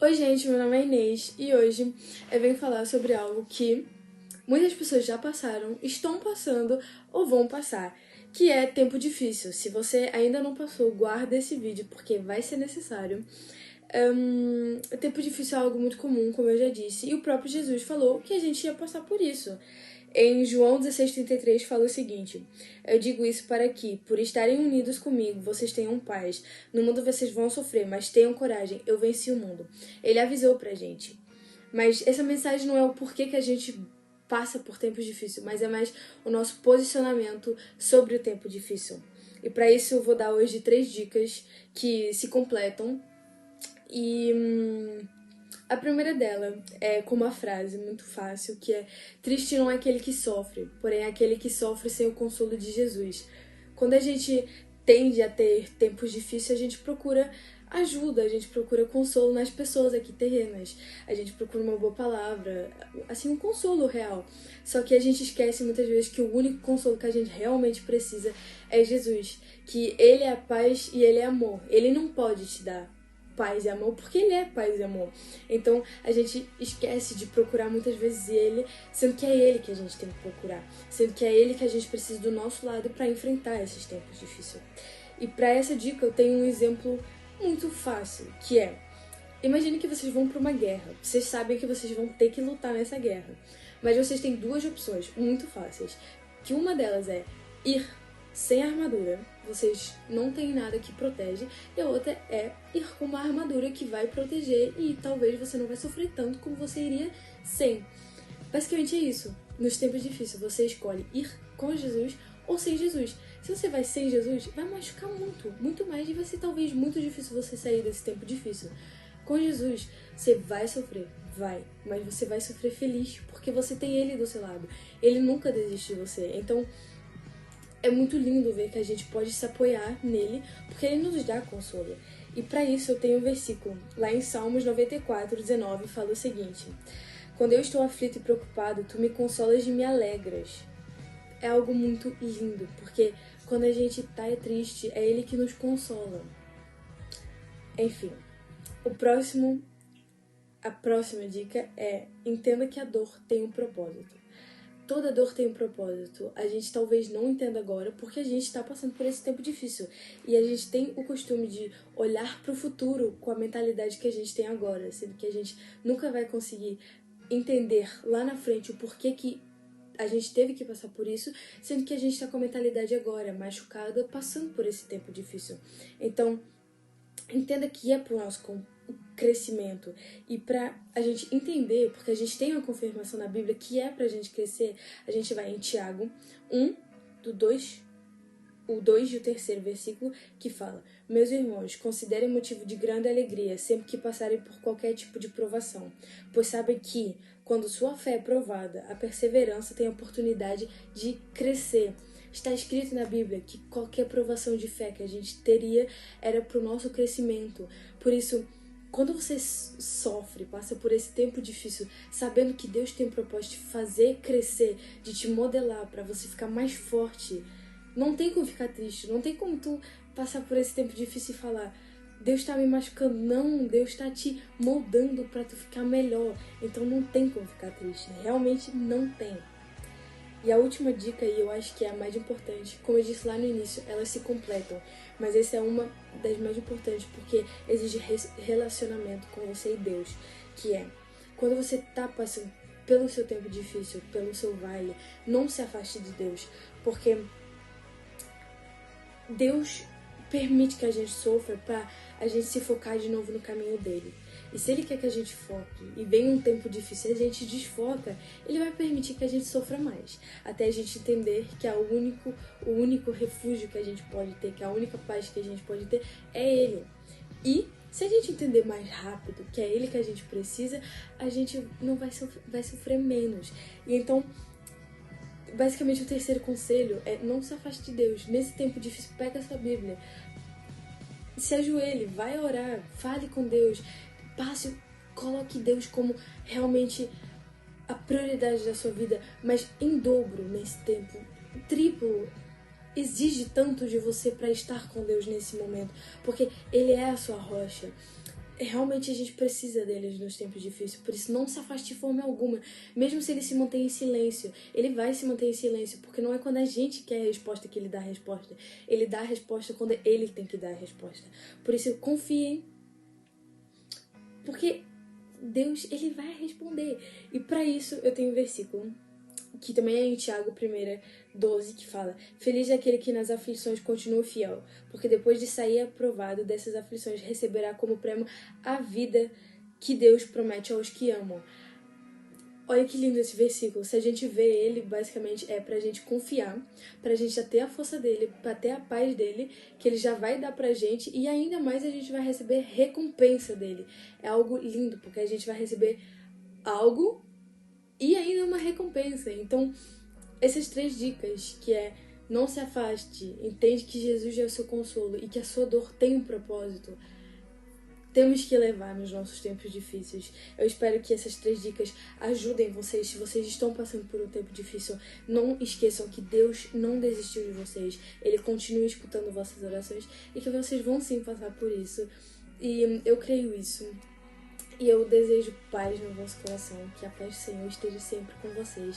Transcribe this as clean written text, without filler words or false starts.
Oi gente, meu nome é Inês e hoje eu venho falar sobre algo que muitas pessoas já passaram, estão passando ou vão passar, que é tempo difícil. Se você ainda não passou, guarda esse vídeo porque vai ser necessário. Tempo difícil é algo muito comum, como eu já disse, e o próprio Jesus falou que a gente ia passar por isso. Em João 16,33 fala o seguinte: eu digo isso para que, por estarem unidos comigo, vocês tenham paz. No mundo vocês vão sofrer, mas tenham coragem, eu venci o mundo. Ele avisou pra gente. Mas essa mensagem não é o porquê que a gente passa por tempos difíceis, mas é mais o nosso posicionamento sobre o tempo difícil. E para isso eu vou dar hoje 3 dicas que se completam. E a primeira dela é com uma frase muito fácil, que é: triste não é aquele que sofre, porém é aquele que sofre sem o consolo de Jesus. Quando a gente tende a ter tempos difíceis, a gente procura ajuda, a gente procura consolo nas pessoas aqui terrenas, a gente procura uma boa palavra, assim, um consolo real. Só que a gente esquece muitas vezes que o único consolo que a gente realmente precisa é Jesus, que Ele é paz e Ele é amor. Ele não pode te dar paz e amor, porque ele é paz e amor. Então a gente esquece de procurar muitas vezes ele, sendo que é ele que a gente tem que procurar, sendo que é ele que a gente precisa do nosso lado para enfrentar esses tempos difíceis. E para essa dica eu tenho um exemplo muito fácil, que é: imagine que vocês vão para uma guerra, vocês sabem que vocês vão ter que lutar nessa guerra, mas vocês têm 2 opções muito fáceis, que uma delas é ir sem armadura, vocês não têm nada que protege, e a outra é ir com uma armadura que vai proteger e talvez você não vai sofrer tanto como você iria sem. Basicamente é isso. Nos tempos difíceis você escolhe ir com Jesus ou sem Jesus. Se você vai sem Jesus, vai machucar muito, muito mais, e vai ser talvez muito difícil você sair desse tempo difícil. Com Jesus, você vai sofrer, vai, mas você vai sofrer feliz, porque você tem Ele do seu lado. Ele nunca desiste de você. Então é muito lindo ver que a gente pode se apoiar nele, porque ele nos dá consolo. E para isso eu tenho um versículo, lá em Salmos 94:19, fala o seguinte: quando eu estou aflito e preocupado, tu me consolas e me alegras. É algo muito lindo, porque quando a gente tá triste, é ele que nos consola. Enfim, a próxima dica é: entenda que a dor tem um propósito. Toda dor tem um propósito. A gente talvez não entenda agora porque a gente está passando por esse tempo difícil. E a gente tem o costume de olhar para o futuro com a mentalidade que a gente tem agora, sendo que a gente nunca vai conseguir entender lá na frente o porquê que a gente teve que passar por isso, sendo que a gente está com a mentalidade agora, machucada, passando por esse tempo difícil. Então, entenda que é pro nosso crescimento. E pra a gente entender, porque a gente tem uma confirmação na Bíblia que é pra gente crescer, a gente vai em Tiago 1, do 2, o 2 e o 3º versículo, que fala: meus irmãos, considerem motivo de grande alegria sempre que passarem por qualquer tipo de provação, pois sabem que, quando sua fé é provada, a perseverança tem a oportunidade de crescer. Está escrito na Bíblia que qualquer provação de fé que a gente teria era para o nosso crescimento. Por isso, quando você sofre, passa por esse tempo difícil, sabendo que Deus tem o propósito de fazer crescer, de te modelar para você ficar mais forte, não tem como ficar triste, não tem como tu passar por esse tempo difícil e falar: Deus tá me machucando. Não, Deus tá te moldando pra tu ficar melhor. Então não tem como ficar triste, realmente não tem. E a última dica, e eu acho que é a mais importante, como eu disse lá no início, elas se completam, mas essa é uma das mais importantes porque exige relacionamento com você e Deus, que é: quando você tá passando pelo seu tempo difícil, pelo seu vale, não se afaste de Deus, porque Deus permite que a gente sofra para a gente se focar de novo no caminho dele. E se ele quer que a gente foque e vem um tempo difícil e a gente desfoca, ele vai permitir que a gente sofra mais, até a gente entender que o único refúgio que a gente pode ter, que a única paz que a gente pode ter é ele. E se a gente entender mais rápido que é ele que a gente precisa, a gente não vai sofrer menos. E então, basicamente, o 3º conselho é: não se afaste de Deus. Nesse tempo difícil, pega essa Bíblia, se ajoelhe, vai orar, fale com Deus, coloque Deus como realmente a prioridade da sua vida, mas em dobro nesse tempo, triplo. Exige tanto de você para estar com Deus nesse momento, porque Ele é a sua rocha. realmente a gente precisa deles nos tempos difíceis. Por isso, não se afaste de forma alguma. Mesmo se ele se manter em silêncio, ele vai se manter em silêncio. Porque não é quando a gente quer a resposta que ele dá a resposta. Ele dá a resposta quando ele tem que dar a resposta. Por isso, confiem. Porque Deus, ele vai responder. E para isso, eu tenho um versículo que também é em Tiago 1:12, que fala: Feliz é aquele que nas aflições continua fiel, porque depois de sair aprovado dessas aflições, receberá como prêmio a vida que Deus promete aos que amam. Olha que lindo esse versículo. Se a gente vê ele, basicamente é pra gente confiar, pra gente já ter a força dele, pra ter a paz dele, que ele já vai dar pra gente, e ainda mais a gente vai receber recompensa dele. É algo lindo, porque a gente vai receber algo e ainda uma recompensa. Então, essas 3 dicas, que é: não se afaste, entende que Jesus é o seu consolo e que a sua dor tem um propósito, temos que levar nos nossos tempos difíceis. Eu espero que essas 3 dicas ajudem vocês. Se vocês estão passando por um tempo difícil, não esqueçam que Deus não desistiu de vocês. Ele continua escutando vossas orações e que vocês vão sim passar por isso. E eu creio isso. E eu desejo paz no vosso coração, que a paz do Senhor esteja sempre com vocês.